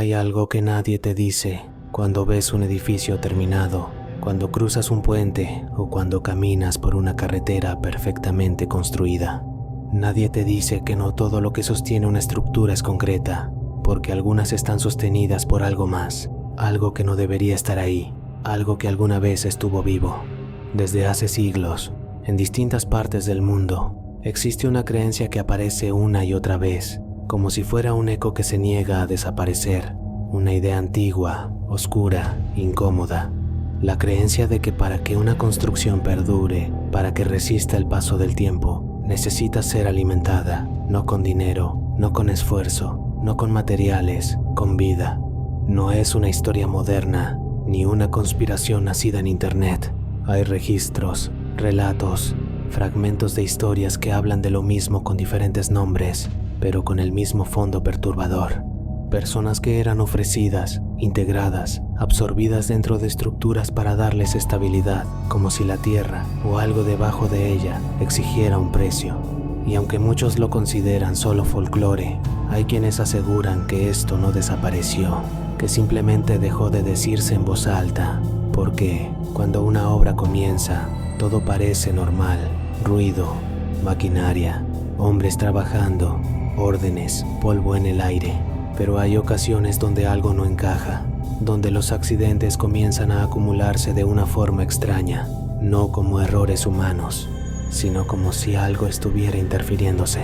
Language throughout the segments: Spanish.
Hay algo que nadie te dice cuando ves un edificio terminado, cuando cruzas un puente o cuando caminas por una carretera perfectamente construida. Nadie te dice que no todo lo que sostiene una estructura es concreta, porque algunas están sostenidas por algo más, algo que no debería estar ahí, algo que alguna vez estuvo vivo. Desde hace siglos, en distintas partes del mundo, existe una creencia que aparece una y otra vez, como si fuera un eco que se niega a desaparecer, una idea antigua, oscura, incómoda. La creencia de que para que una construcción perdure, para que resista el paso del tiempo, necesita ser alimentada, no con dinero, no con esfuerzo, no con materiales, con vida. No es una historia moderna, ni una conspiración nacida en Internet. Hay registros, relatos, fragmentos de historias que hablan de lo mismo con diferentes nombres, pero con el mismo fondo perturbador. Personas que eran ofrecidas, integradas, absorbidas dentro de estructuras para darles estabilidad, como si la tierra o algo debajo de ella exigiera un precio. Y aunque muchos lo consideran solo folclore, hay quienes aseguran que esto no desapareció, que simplemente dejó de decirse en voz alta, porque cuando una obra comienza, todo parece normal: ruido, maquinaria, hombres trabajando, órdenes, polvo en el aire. Pero hay ocasiones donde algo no encaja, donde los accidentes comienzan a acumularse de una forma extraña, no como errores humanos, sino como si algo estuviera interfiriéndose.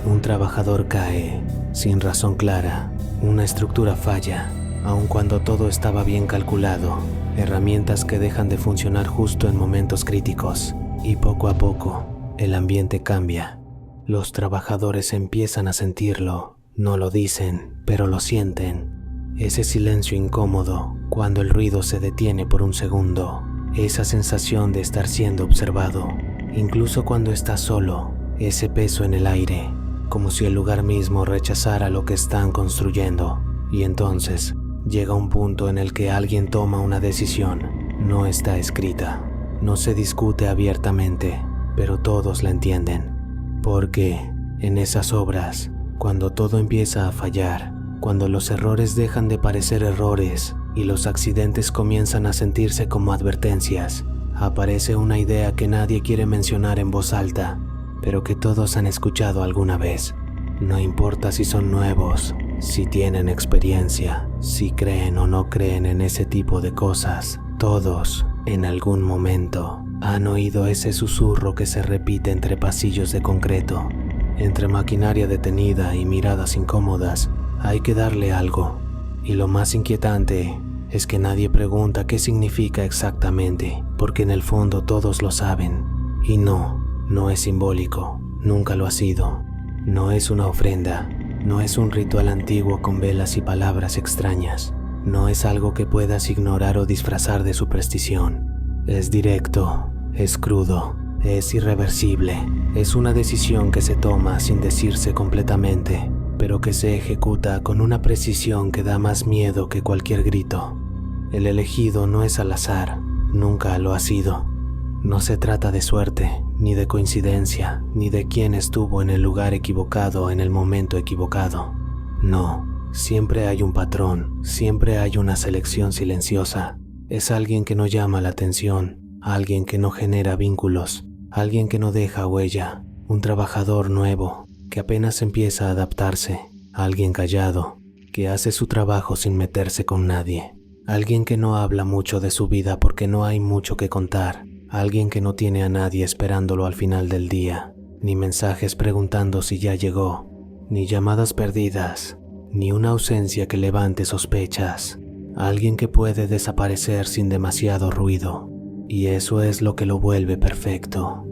Un trabajador cae, sin razón clara, una estructura falla, aun cuando todo estaba bien calculado, herramientas que dejan de funcionar justo en momentos críticos, y poco a poco, el ambiente cambia. Los trabajadores empiezan a sentirlo. No lo dicen, pero lo sienten. Ese silencio incómodo cuando el ruido se detiene por un segundo. Esa sensación de estar siendo observado. Incluso cuando estás solo, ese peso en el aire, como si el lugar mismo rechazara lo que están construyendo. Y entonces llega un punto en el que alguien toma una decisión. No está escrita, no se discute abiertamente, pero todos la entienden. Porque en esas obras, cuando todo empieza a fallar, cuando los errores dejan de parecer errores y los accidentes comienzan a sentirse como advertencias, aparece una idea que nadie quiere mencionar en voz alta, pero que todos han escuchado alguna vez. No importa si son nuevos, si tienen experiencia, si creen o no creen en ese tipo de cosas, todos, en algún momento, han oído ese susurro que se repite entre pasillos de concreto. Entre maquinaria detenida y miradas incómodas, hay que darle algo. Y lo más inquietante es que nadie pregunta qué significa exactamente, porque en el fondo todos lo saben. Y no es simbólico, nunca lo ha sido. No es una ofrenda, no es un ritual antiguo con velas y palabras extrañas. No es algo que puedas ignorar o disfrazar de superstición. Es directo, es crudo. Es irreversible, es una decisión que se toma sin decirse completamente, pero que se ejecuta con una precisión que da más miedo que cualquier grito. El elegido no es al azar, nunca lo ha sido. No se trata de suerte, ni de coincidencia, ni de quién estuvo en el lugar equivocado en el momento equivocado. No, siempre hay un patrón, siempre hay una selección silenciosa. Es alguien que no llama la atención, alguien que no genera vínculos, alguien que no deja huella, un trabajador nuevo, que apenas empieza a adaptarse, alguien callado, que hace su trabajo sin meterse con nadie, alguien que no habla mucho de su vida porque no hay mucho que contar, alguien que no tiene a nadie esperándolo al final del día, ni mensajes preguntando si ya llegó, ni llamadas perdidas, ni una ausencia que levante sospechas, alguien que puede desaparecer sin demasiado ruido. Y eso es lo que lo vuelve perfecto.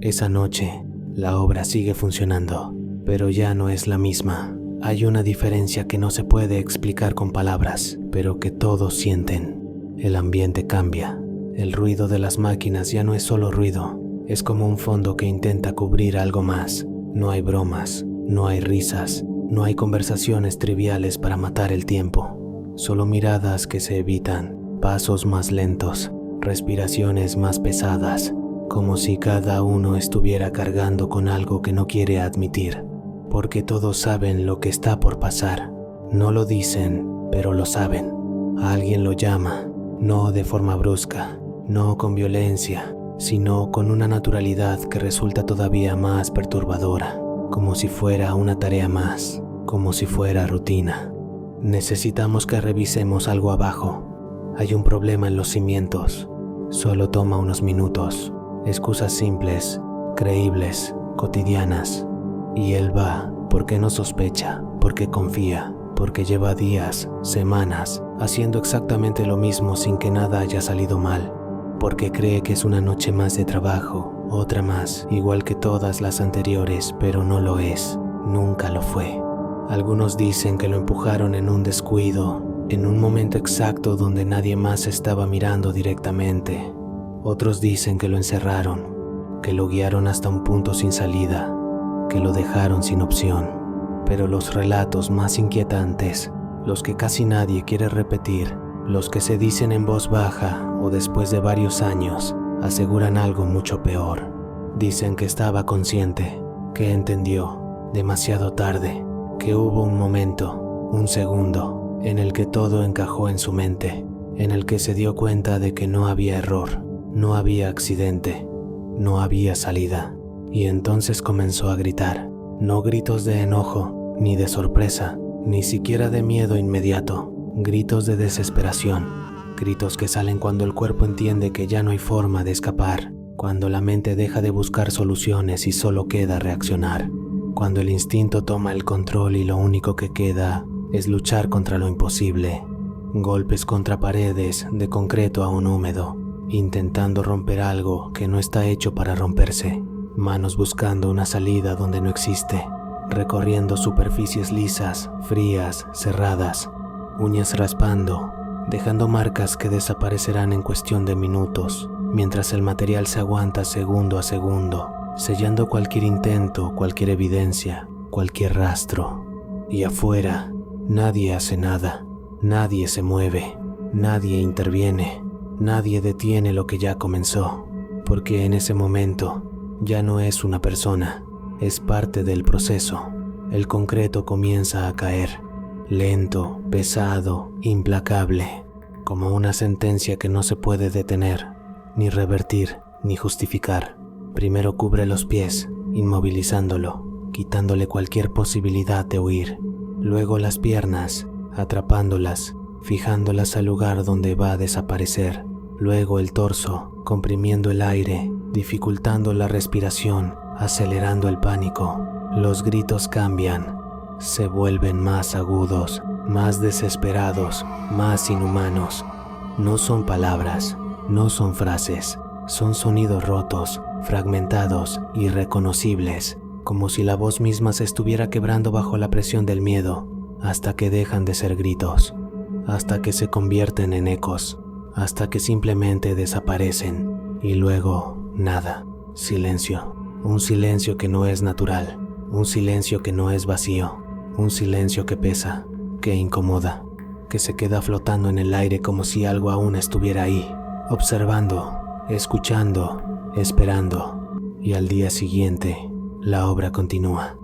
Esa noche, la obra sigue funcionando, pero ya no es la misma. Hay una diferencia que no se puede explicar con palabras, pero que todos sienten. El ambiente cambia. El ruido de las máquinas ya no es solo ruido, es como un fondo que intenta cubrir algo más. No hay bromas, no hay risas, no hay conversaciones triviales para matar el tiempo. Solo miradas que se evitan, pasos más lentos, respiraciones más pesadas, como si cada uno estuviera cargando con algo que no quiere admitir, porque todos saben lo que está por pasar. No lo dicen, pero lo saben. Alguien lo llama, no de forma brusca, no con violencia, sino con una naturalidad que resulta todavía más perturbadora, como si fuera una tarea más, como si fuera rutina. Necesitamos que revisemos algo abajo. Hay un problema en los cimientos. Solo toma unos minutos. Excusas simples, creíbles, cotidianas. Y él va porque no sospecha, porque confía, porque lleva días, semanas, haciendo exactamente lo mismo sin que nada haya salido mal. Porque cree que es una noche más de trabajo, otra más, igual que todas las anteriores, pero no lo es. Nunca lo fue. Algunos dicen que lo empujaron en un descuido, en un momento exacto donde nadie más estaba mirando directamente. Otros dicen que lo encerraron, que lo guiaron hasta un punto sin salida, que lo dejaron sin opción. Pero los relatos más inquietantes, los que casi nadie quiere repetir, los que se dicen en voz baja o después de varios años, aseguran algo mucho peor. Dicen que estaba consciente, que entendió, demasiado tarde, que hubo un momento, un segundo, en el que todo encajó en su mente, en el que se dio cuenta de que no había error, no había accidente, no había salida. Y entonces comenzó a gritar, no gritos de enojo, ni de sorpresa, ni siquiera de miedo inmediato, gritos de desesperación, gritos que salen cuando el cuerpo entiende que ya no hay forma de escapar, cuando la mente deja de buscar soluciones y solo queda reaccionar. Cuando el instinto toma el control y lo único que queda es luchar contra lo imposible. Golpes contra paredes de concreto aún húmedo, intentando romper algo que no está hecho para romperse. Manos buscando una salida donde no existe. Recorriendo superficies lisas, frías, cerradas. Uñas raspando, dejando marcas que desaparecerán en cuestión de minutos, mientras el material se aguanta segundo a segundo, sellando cualquier intento, cualquier evidencia, cualquier rastro. Y afuera, nadie hace nada, nadie se mueve, nadie interviene, nadie detiene lo que ya comenzó, porque en ese momento ya no es una persona, es parte del proceso. El concreto comienza a caer, lento, pesado, implacable, como una sentencia que no se puede detener, ni revertir, ni justificar. Primero cubre los pies, inmovilizándolo, quitándole cualquier posibilidad de huir. Luego las piernas, atrapándolas, fijándolas al lugar donde va a desaparecer. Luego el torso, comprimiendo el aire, dificultando la respiración, acelerando el pánico. Los gritos cambian, se vuelven más agudos, más desesperados, más inhumanos. No son palabras, no son frases, son sonidos rotos, fragmentados, irreconocibles, como si la voz misma se estuviera quebrando bajo la presión del miedo, hasta que dejan de ser gritos, hasta que se convierten en ecos, hasta que simplemente desaparecen, y luego nada, silencio, un silencio que no es natural, un silencio que no es vacío, un silencio que pesa, que incomoda, que se queda flotando en el aire como si algo aún estuviera ahí, observando, escuchando, esperando. Y al día siguiente, la obra continúa.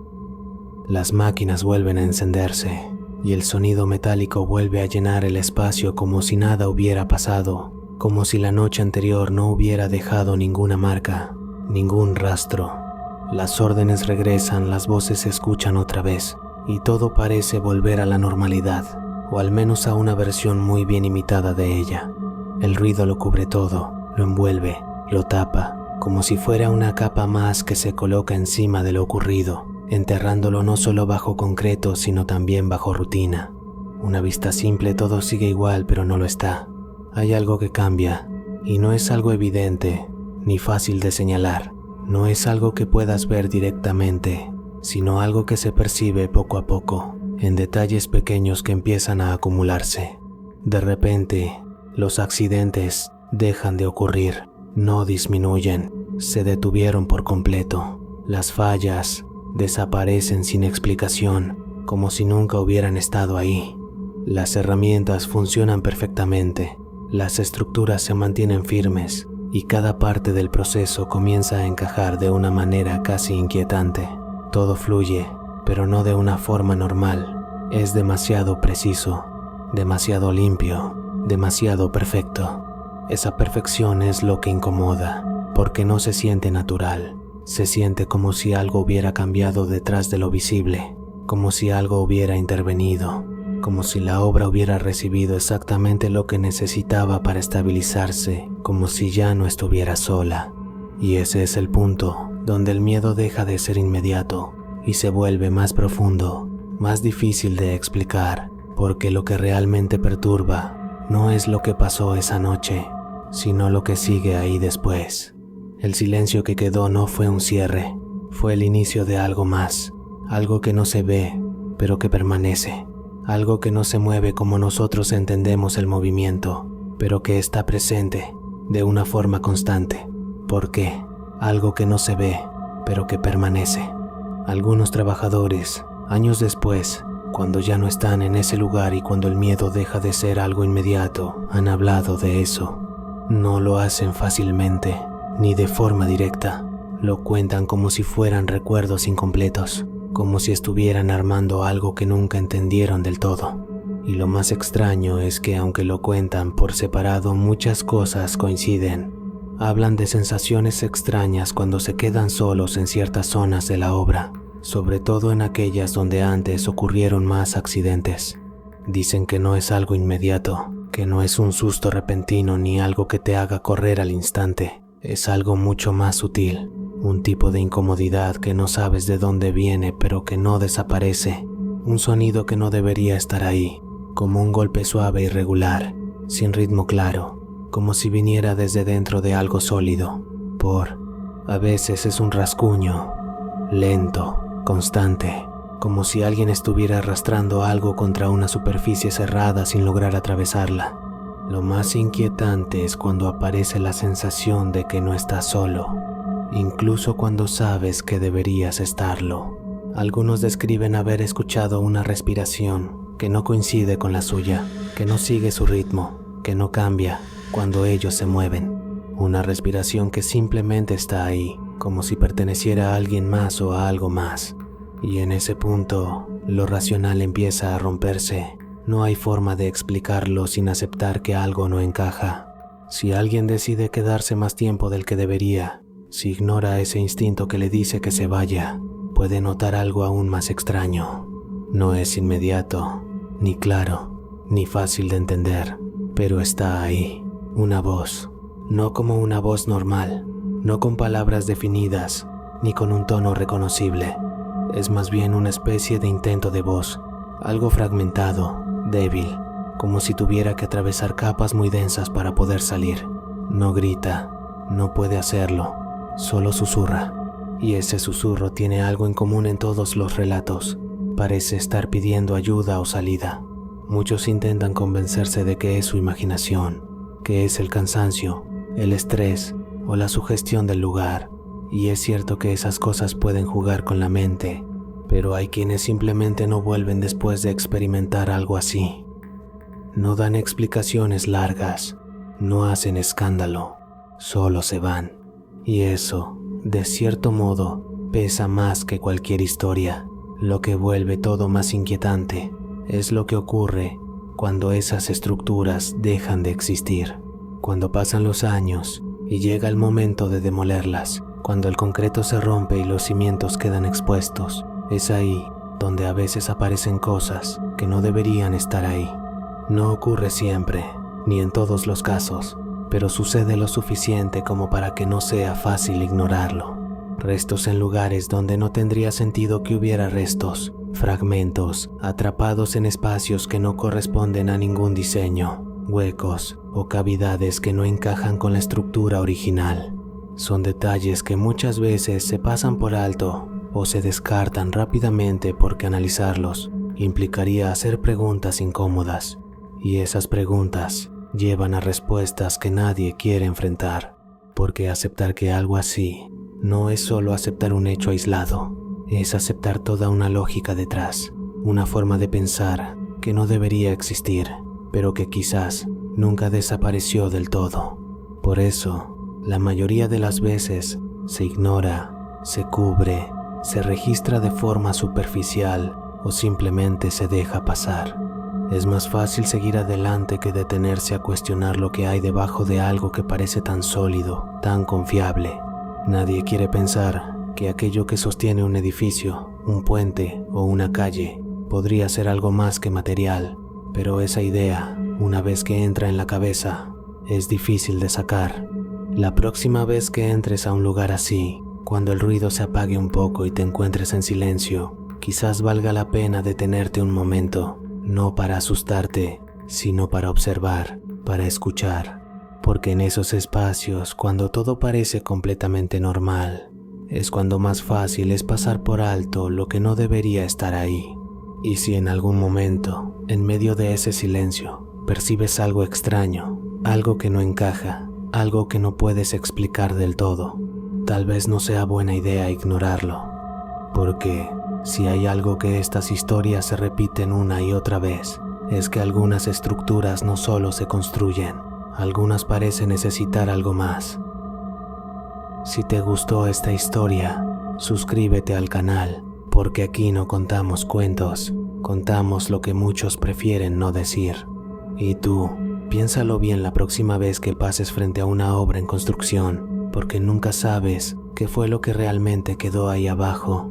Las máquinas vuelven a encenderse y el sonido metálico vuelve a llenar el espacio como si nada hubiera pasado, como si la noche anterior no hubiera dejado ninguna marca, ningún rastro. Las órdenes regresan, las voces se escuchan otra vez y todo parece volver a la normalidad, o al menos a una versión muy bien imitada de ella. El ruido lo cubre todo, lo envuelve, lo tapa, como si fuera una capa más que se coloca encima de lo ocurrido, enterrándolo no solo bajo concreto, sino también bajo rutina. Una vista simple todo sigue igual, pero no lo está. Hay algo que cambia, y no es algo evidente, ni fácil de señalar. No es algo que puedas ver directamente, sino algo que se percibe poco a poco, en detalles pequeños que empiezan a acumularse. De repente, los accidentes dejan de ocurrir, no disminuyen, se detuvieron por completo. Las fallas desaparecen sin explicación, como si nunca hubieran estado ahí. Las herramientas funcionan perfectamente, las estructuras se mantienen firmes y cada parte del proceso comienza a encajar de una manera casi inquietante. Todo fluye, pero no de una forma normal. Es demasiado preciso, demasiado limpio, demasiado perfecto. Esa perfección es lo que incomoda, porque no se siente natural. Se siente como si algo hubiera cambiado detrás de lo visible, como si algo hubiera intervenido, como si la obra hubiera recibido exactamente lo que necesitaba para estabilizarse, como si ya no estuviera sola. Y ese es el punto donde el miedo deja de ser inmediato y se vuelve más profundo, más difícil de explicar, porque lo que realmente perturba no es lo que pasó esa noche, sino lo que sigue ahí después. El silencio que quedó no fue un cierre, fue el inicio de algo más, algo que no se ve, pero que permanece, algo que no se mueve como nosotros entendemos el movimiento, pero que está presente de una forma constante. ¿Por qué? Algo que no se ve, pero que permanece. Algunos trabajadores, años después, cuando ya no están en ese lugar y cuando el miedo deja de ser algo inmediato, han hablado de eso. No lo hacen fácilmente, ni de forma directa. Lo cuentan como si fueran recuerdos incompletos, como si estuvieran armando algo que nunca entendieron del todo. Y lo más extraño es que aunque lo cuentan por separado, muchas cosas coinciden. Hablan de sensaciones extrañas cuando se quedan solos en ciertas zonas de la obra, sobre todo en aquellas donde antes ocurrieron más accidentes. Dicen que no es algo inmediato, que no es un susto repentino ni algo que te haga correr al instante. Es algo mucho más sutil, un tipo de incomodidad que no sabes de dónde viene pero que no desaparece, un sonido que no debería estar ahí, como un golpe suave y regular, sin ritmo claro, como si viniera desde dentro de algo sólido. A veces es un rasguño, lento, constante, como si alguien estuviera arrastrando algo contra una superficie cerrada sin lograr atravesarla. Lo más inquietante es cuando aparece la sensación de que no estás solo, incluso cuando sabes que deberías estarlo. Algunos describen haber escuchado una respiración que no coincide con la suya, que no sigue su ritmo, que no cambia cuando ellos se mueven. Una respiración que simplemente está ahí, como si perteneciera a alguien más o a algo más. Y en ese punto, lo racional empieza a romperse. No hay forma de explicarlo sin aceptar que algo no encaja. Si alguien decide quedarse más tiempo del que debería, si ignora ese instinto que le dice que se vaya, puede notar algo aún más extraño. No es inmediato, ni claro, ni fácil de entender, pero está ahí, una voz, no como una voz normal, no con palabras definidas, ni con un tono reconocible. Es más bien una especie de intento de voz, algo fragmentado, débil, como si tuviera que atravesar capas muy densas para poder salir. No grita, no puede hacerlo, solo susurra. Y ese susurro tiene algo en común en todos los relatos. Parece estar pidiendo ayuda o salida. Muchos intentan convencerse de que es su imaginación, que es el cansancio, el estrés o la sugestión del lugar. Y es cierto que esas cosas pueden jugar con la mente, pero hay quienes simplemente no vuelven después de experimentar algo así. No dan explicaciones largas, no hacen escándalo, solo se van. Y eso, de cierto modo, pesa más que cualquier historia. Lo que vuelve todo más inquietante es lo que ocurre cuando esas estructuras dejan de existir, cuando pasan los años y llega el momento de demolerlas, cuando el concreto se rompe y los cimientos quedan expuestos. Es ahí donde a veces aparecen cosas que no deberían estar ahí. No ocurre siempre, ni en todos los casos, pero sucede lo suficiente como para que no sea fácil ignorarlo. Restos en lugares donde no tendría sentido que hubiera restos, fragmentos atrapados en espacios que no corresponden a ningún diseño, huecos o cavidades que no encajan con la estructura original. Son detalles que muchas veces se pasan por alto o se descartan rápidamente porque analizarlos implicaría hacer preguntas incómodas, y esas preguntas llevan a respuestas que nadie quiere enfrentar, porque aceptar que algo así no es solo aceptar un hecho aislado, es aceptar toda una lógica detrás, una forma de pensar que no debería existir, pero que quizás nunca desapareció del todo. Por eso, la mayoría de las veces se ignora, se cubre, se registra de forma superficial o simplemente se deja pasar. Es más fácil seguir adelante que detenerse a cuestionar lo que hay debajo de algo que parece tan sólido, tan confiable. Nadie quiere pensar que aquello que sostiene un edificio, un puente o una calle podría ser algo más que material, pero esa idea, una vez que entra en la cabeza, es difícil de sacar. La próxima vez que entres a un lugar así, cuando el ruido se apague un poco y te encuentres en silencio, quizás valga la pena detenerte un momento, no para asustarte, sino para observar, para escuchar. Porque en esos espacios, cuando todo parece completamente normal, es cuando más fácil es pasar por alto lo que no debería estar ahí. Y si en algún momento, en medio de ese silencio, percibes algo extraño, algo que no encaja, algo que no puedes explicar del todo, tal vez no sea buena idea ignorarlo. Porque si hay algo que estas historias se repiten una y otra vez, es que algunas estructuras no solo se construyen, algunas parecen necesitar algo más. Si te gustó esta historia, suscríbete al canal, porque aquí no contamos cuentos, contamos lo que muchos prefieren no decir. Y tú, piénsalo bien la próxima vez que pases frente a una obra en construcción, porque nunca sabes qué fue lo que realmente quedó ahí abajo.